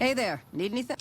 Hey there, need anything?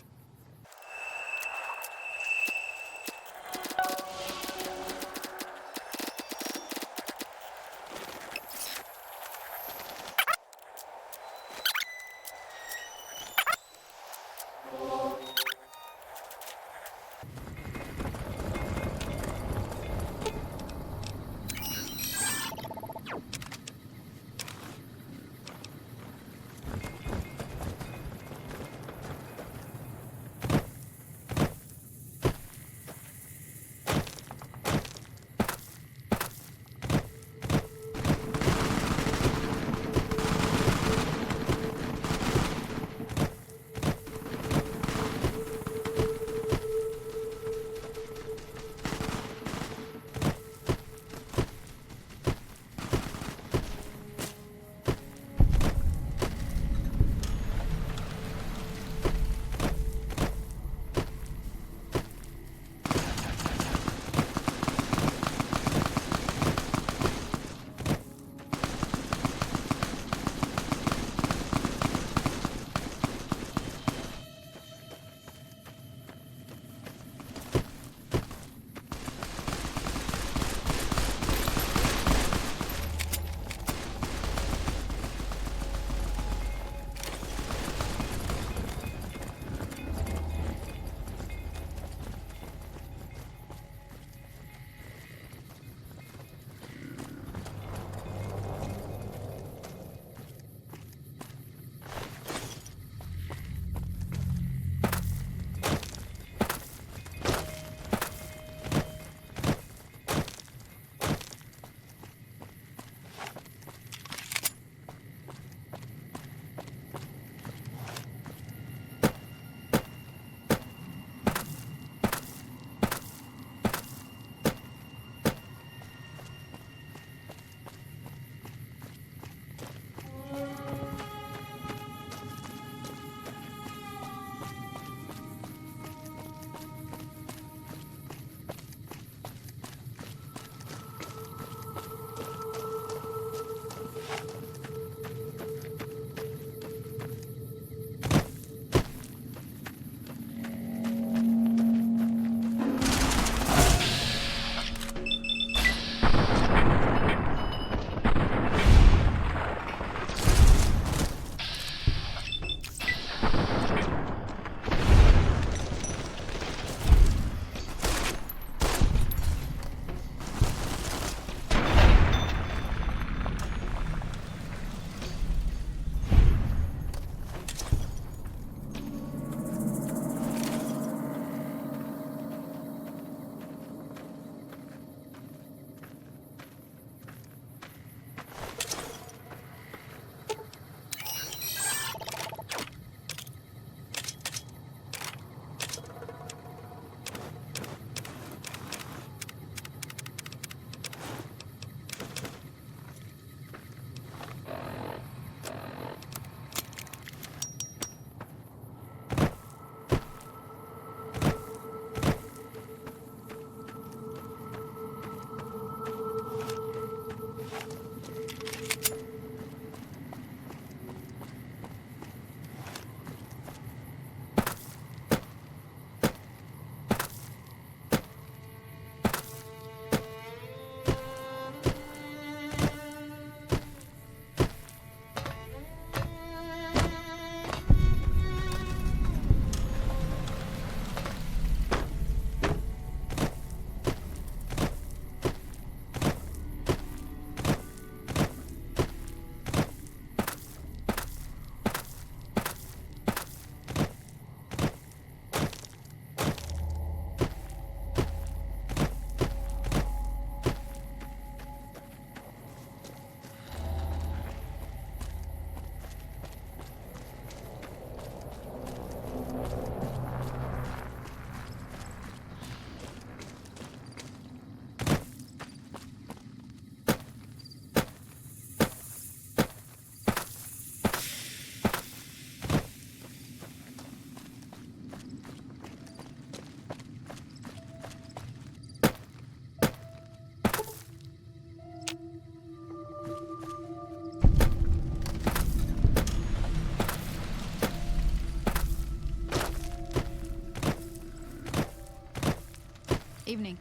Evening.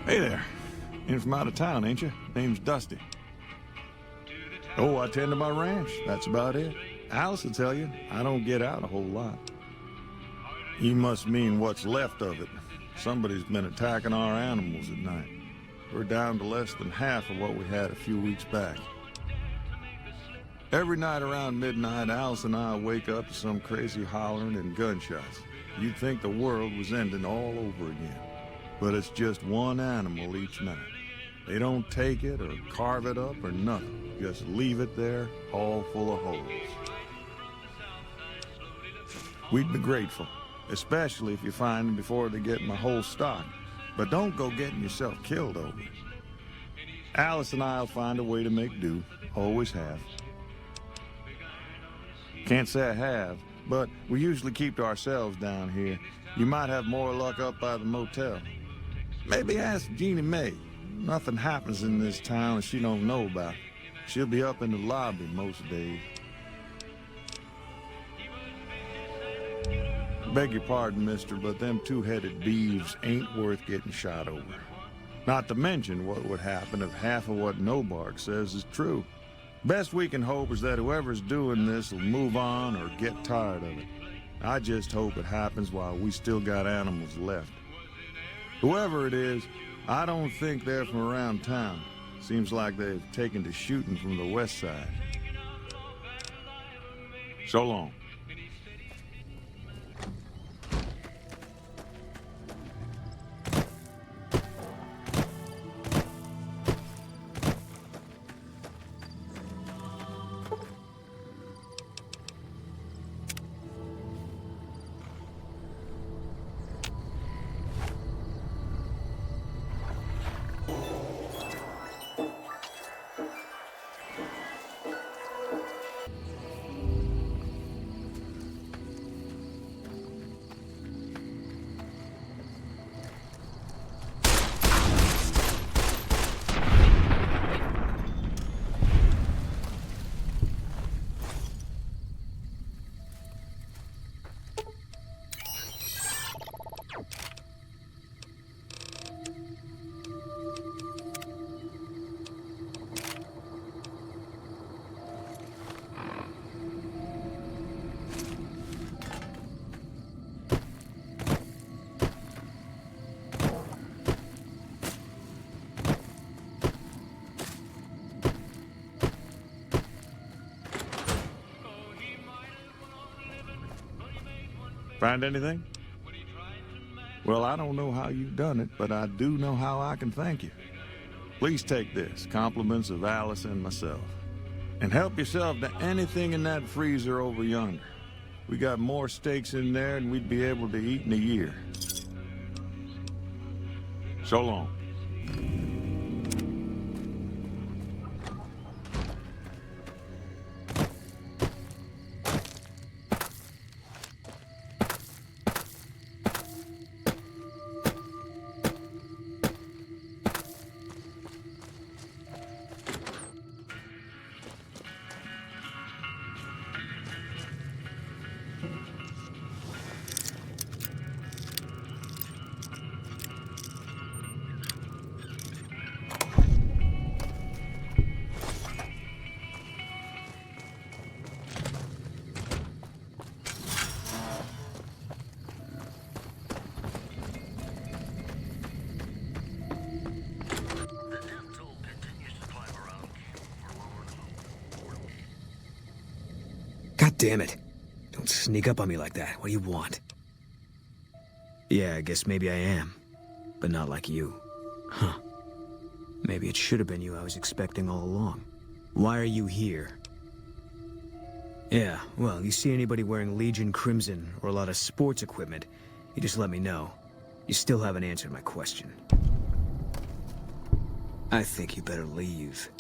Hey there. In from out of town, ain't you? Name's Dusty. Oh, I tend to my ranch. That's about it. Alice will tell you, I don't get out a whole lot. You must mean what's left of it. Somebody's been attacking our animals at night. We're down to less than half of what we had a few weeks back. Every night around midnight, Alice and I wake up to some crazy hollering and gunshots. You'd think the world was ending all over again. But it's just one animal each night. They don't take it or carve it up or nothing. Just leave it there, all full of holes. We'd be grateful, especially if you find them before they get in the whole stock. But don't go getting yourself killed over it. Alice and I'll find a way to make do. Always have. Can't say I have, but we usually keep to ourselves down here. You might have more luck up by the motel. Maybe ask Jeannie Mae. Nothing happens in this town that she don't know about. She'll be up in the lobby most days. Beg your pardon, mister, but them two-headed beeves ain't worth getting shot over. Not to mention what would happen if half of what Nobark says is true. Best we can hope is that whoever's doing this will move on or get tired of it. I just hope it happens while we still got animals left. Whoever it is, I don't think they're from around town. Seems like they've taken to shooting from the west side. So long. Find anything? Well, I don't know how you've done it, but I do know how I can thank you. Please take this, compliments of Alice and myself. And help yourself to anything in that freezer over yonder. We got more steaks in there than we'd be able to eat in a year. So long. God damn it. Don't sneak up on me like that. What do you want? Yeah, I guess maybe I am. But not like you. Huh. Maybe it should have been you I was expecting all along. Why are you here? Yeah, well, you see anybody wearing Legion Crimson or a lot of sports equipment, you just let me know. You still haven't answered my question. I think you better leave.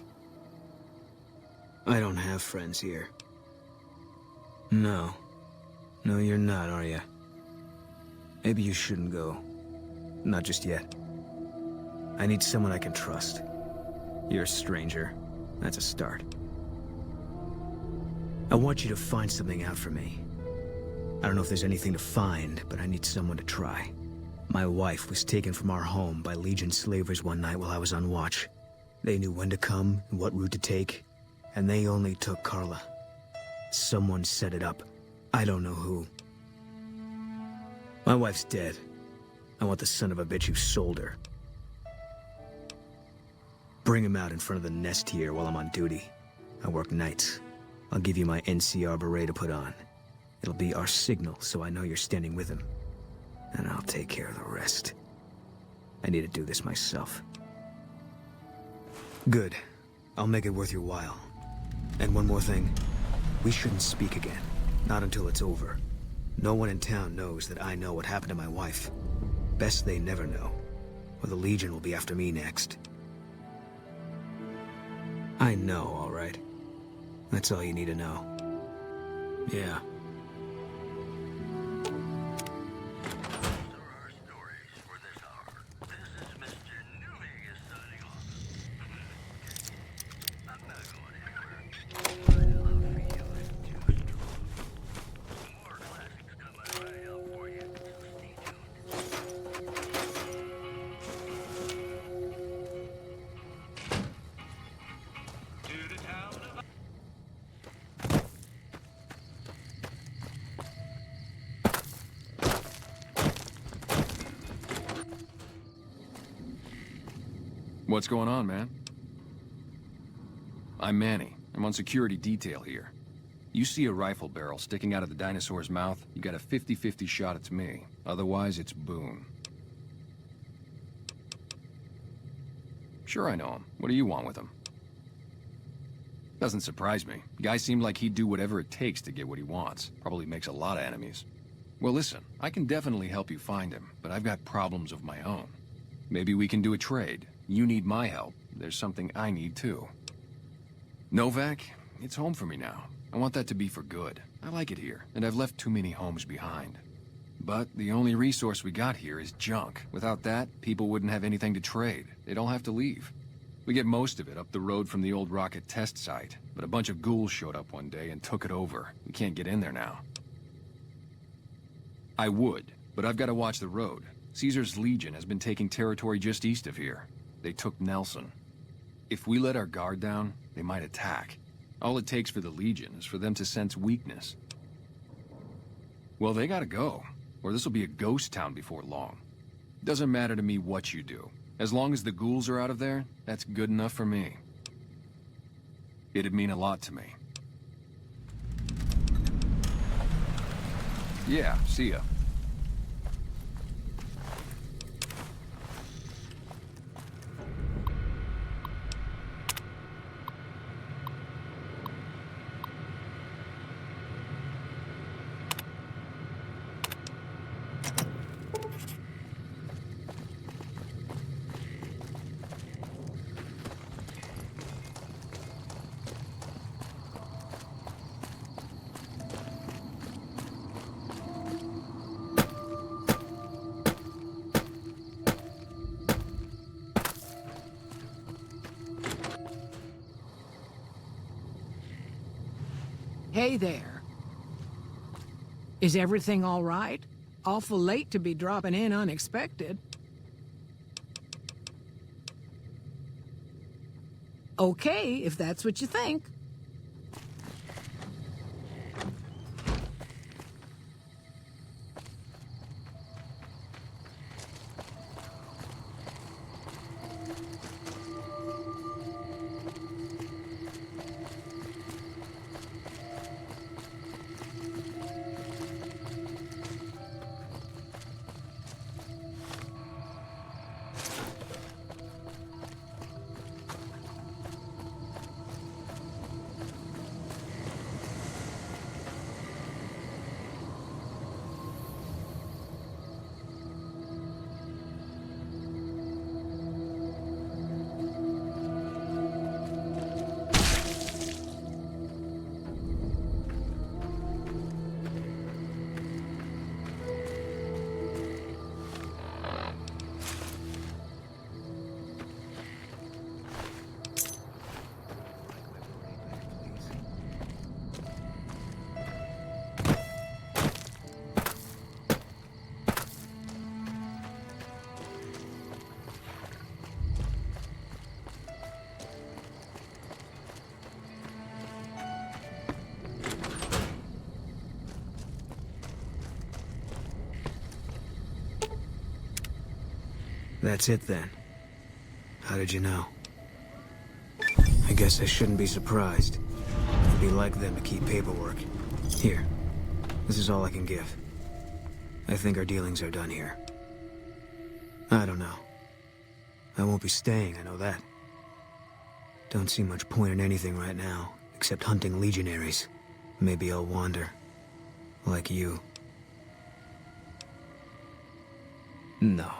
I don't have friends here. No. No, you're not, are you? Maybe you shouldn't go. Not just yet. I need someone I can trust. You're a stranger. That's a start. I want you to find something out for me. I don't know if there's anything to find, but I need someone to try. My wife was taken from our home by Legion slavers one night while I was on watch. They knew when to come and what route to take, and they only took Carla. Someone set it up. I don't know who. My wife's dead. I want the son of a bitch who sold her. Bring him out in front of the nest here while I'm on duty. I work nights. I'll give you my NCR beret to put on. It'll be our signal, so I know you're standing with him. And I'll take care of the rest. I need to do this myself. Good. I'll make it worth your while. And one more thing. We shouldn't speak again. Not until it's over. No one in town knows that I know what happened to my wife. Best they never know. Or the Legion will be after me next. I know, all right. That's all you need to know. Yeah. What's going on, man? I'm Manny. I'm on security detail here. You see a rifle barrel sticking out of the dinosaur's mouth, you got a 50-50 shot it's me. Otherwise, it's Boone. Sure I know him. What do you want with him? Doesn't surprise me. Guy seemed like he'd do whatever it takes to get what he wants. Probably makes a lot of enemies. Well, listen, I can definitely help you find him, but I've got problems of my own. Maybe we can do a trade. You need my help. There's something I need too. Novak, it's home for me now. I want that to be for good. I like it here, and I've left too many homes behind. But the only resource we got here is junk. Without that, people wouldn't have anything to trade. They'd all have to leave. We get most of it up the road from the old rocket test site, but a bunch of ghouls showed up one day and took it over. We can't get in there now. I would, but I've got to watch the road. Caesar's Legion has been taking territory just east of here. They took Nelson. If we let our guard down, they might attack. All it takes for the Legion is for them to sense weakness. Well, they gotta go, or this'll be a ghost town before long. Doesn't matter to me what you do. As long as the ghouls are out of there, that's good enough for me. It'd mean a lot to me. Yeah, see ya. Hey there. Is everything all right? Awful late to be dropping in unexpected. Okay, if that's what you think. That's it then. How did you know? I guess I shouldn't be surprised. It'd be like them to keep paperwork. Here. This is all I can give. I think our dealings are done here. I don't know. I won't be staying, I know that. Don't see much point in anything right now, except hunting legionaries. Maybe I'll wander. Like you. No.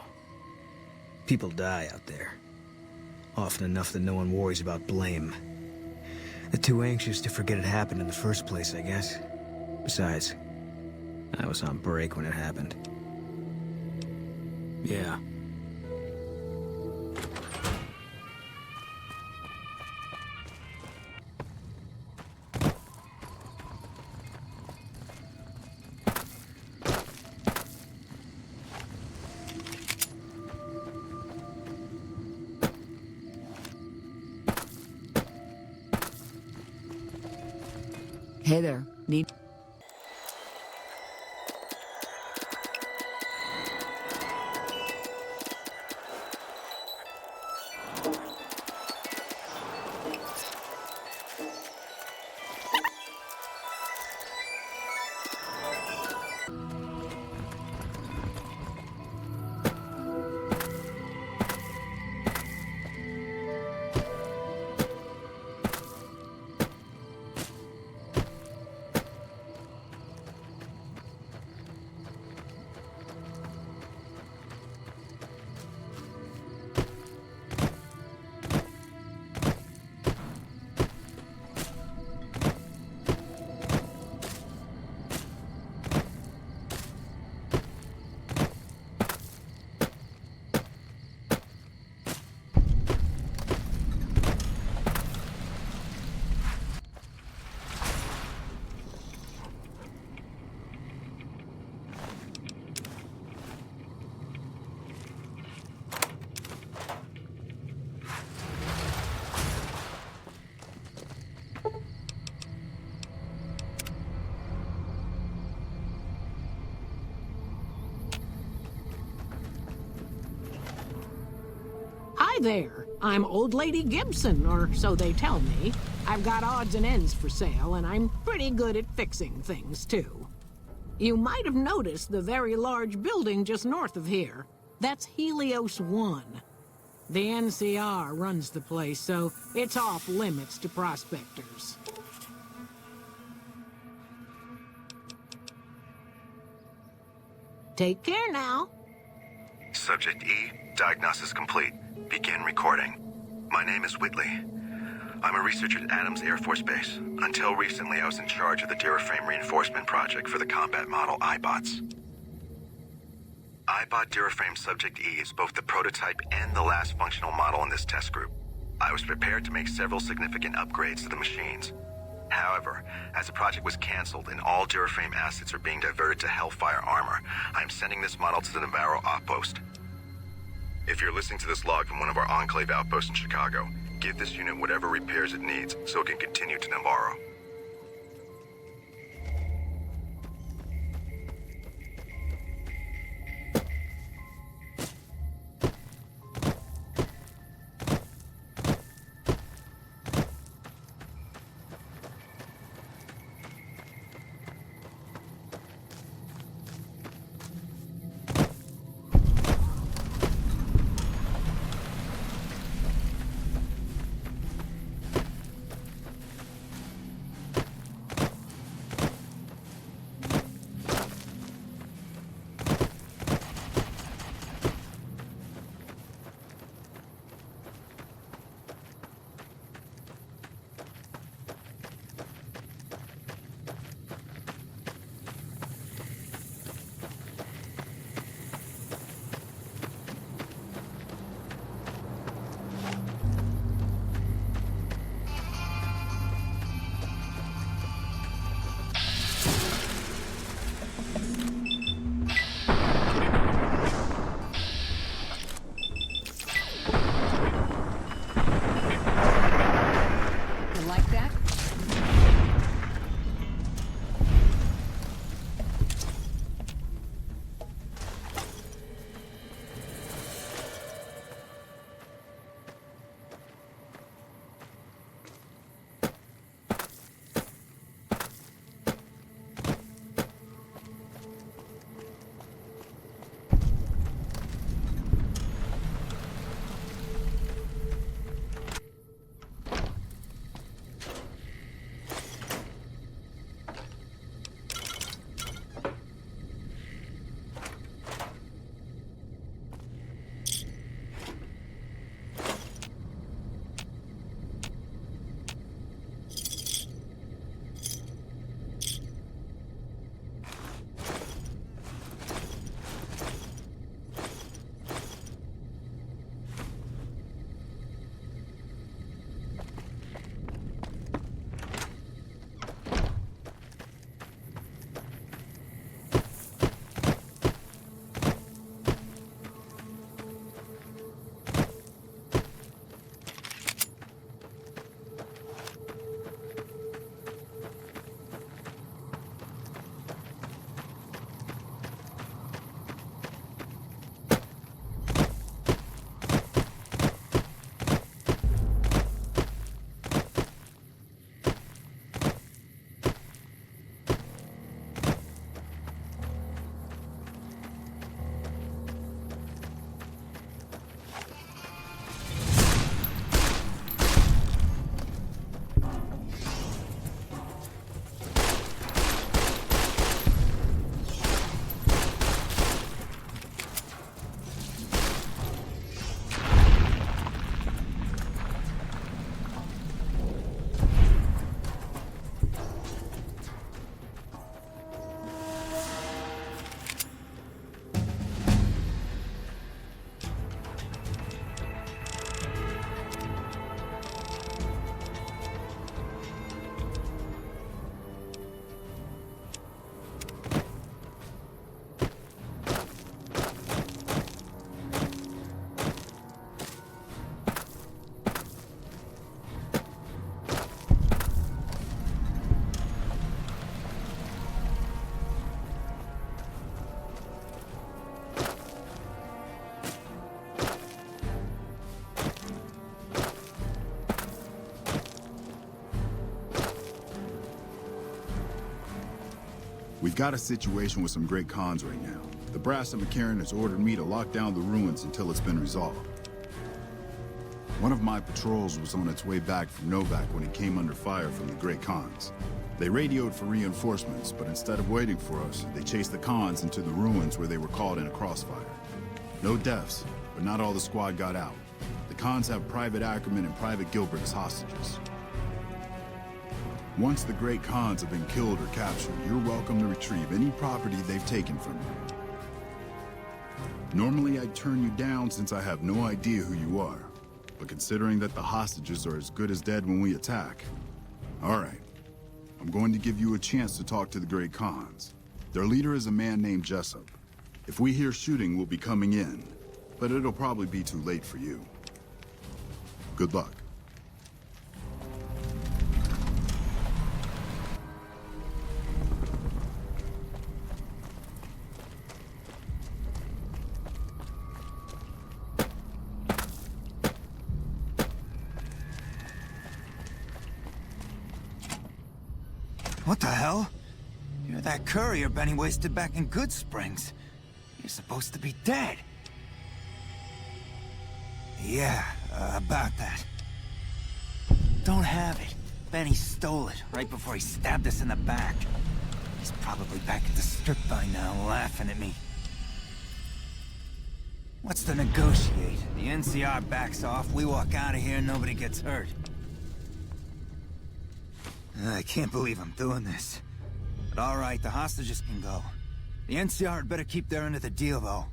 People die out there. Often enough that no one worries about blame. They're too anxious to forget it happened in the first place, I guess. Besides, I was on break when it happened. Yeah. Hey there. Need... Hi there. I'm Old Lady Gibson, or so they tell me. I've got odds and ends for sale, and I'm pretty good at fixing things, too. You might have noticed the very large building just north of here. That's Helios 1. The NCR runs the place, so it's off limits to prospectors. Take care now. Subject E, diagnosis complete. Begin recording. My name is Whitley. I'm a researcher at Adams Air Force Base. Until recently, I was in charge of the Duraframe reinforcement project for the combat model iBots. iBot Duraframe Subject E is both the prototype and the last functional model in this test group. I was prepared to make several significant upgrades to the machines. However, as the project was canceled and all Duraframe assets are being diverted to Hellfire armor, I am sending this model to the Navarro outpost. If you're listening to this log from one of our Enclave outposts in Chicago, give this unit whatever repairs it needs so it can continue to Navarro. We've got a situation with some great cons right now. The brass of McCarran has ordered me to lock down the ruins until it's been resolved. One of my patrols was on its way back from Novak when it came under fire from the great cons. They radioed for reinforcements, but instead of waiting for us, they chased the cons into the ruins where they were caught in a crossfire. No deaths, but not all the squad got out. The cons have Private Ackerman and Private Gilbert as hostages. Once the great cons have been killed or captured, you're welcome to retrieve any property they've taken from you. Normally I'd turn you down since I have no idea who you are. But considering that the hostages are as good as dead when we attack... All right. I'm going to give you a chance to talk to the great cons. Their leader is a man named Jessup. If we hear shooting, we'll be coming in. But it'll probably be too late for you. Good luck. What the hell? You're that courier Benny wasted back in Good Springs. You're supposed to be dead. Yeah, about that. Don't have it. Benny stole it right before he stabbed us in the back. He's probably back at the strip by now, laughing at me. What's to negotiate? The NCR backs off, we walk out of here, nobody gets hurt. I can't believe I'm doing this. But all right, the hostages can go. The NCR had better keep their end of the deal, though.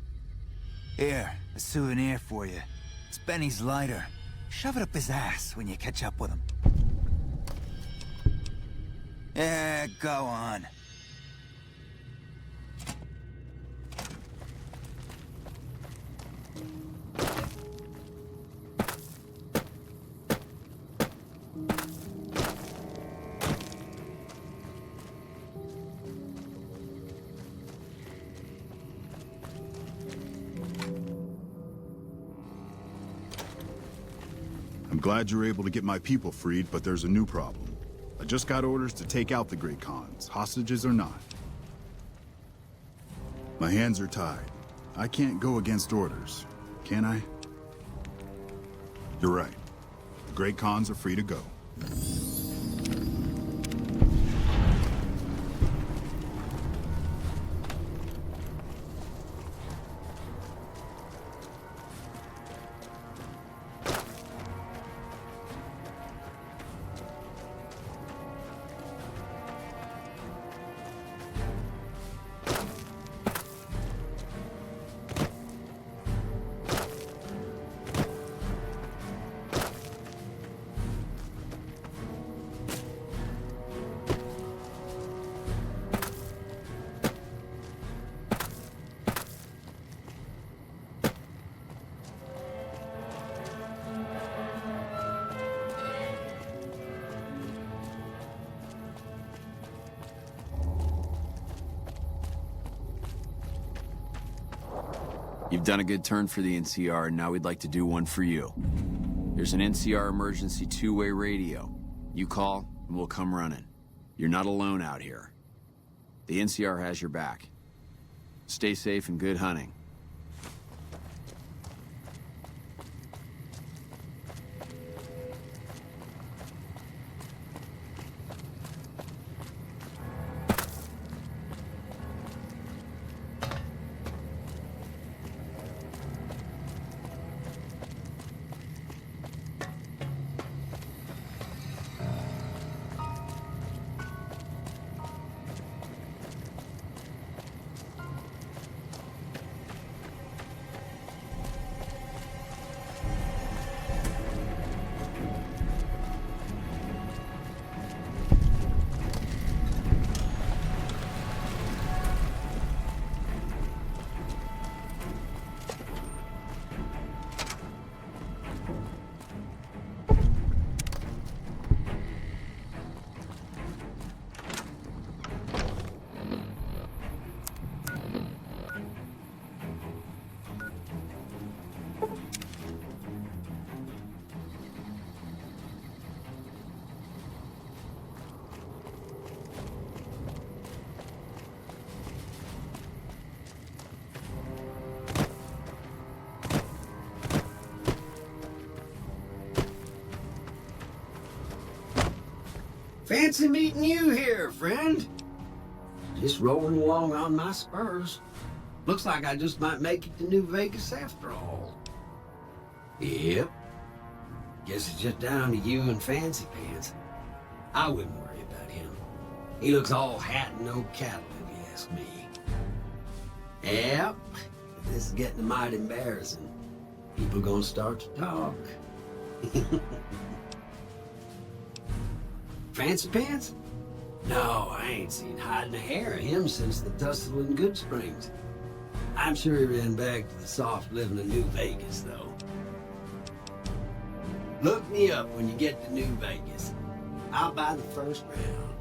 Here, a souvenir for you. It's Benny's lighter. Shove it up his ass when you catch up with him. Yeah, go on. I'm glad you're able to get my people freed, but there's a new problem. I just got orders to take out the great cons, hostages or not. My hands are tied. I can't go against orders, can I? You're right. The great cons are free to go. You've done a good turn for the NCR, and now we'd like to do one for you. There's an NCR emergency two-way radio. You call, and we'll come running. You're not alone out here. The NCR has your back. Stay safe and good hunting. Fancy meeting you here, friend. Just rolling along on my spurs. Looks like I just might make it to New Vegas after all. Yep. Guess it's just down to you and Fancy Pants. I wouldn't worry about him. He looks all hat and no cattle, if you ask me. Yep. This is getting mighty embarrassing. People gonna start to talk. Fancy Pants? No, I ain't seen hiding a hair of him since the tussle in Good Springs. I'm sure he ran back to the soft living of New Vegas, though. Look me up when you get to New Vegas. I'll buy the first round.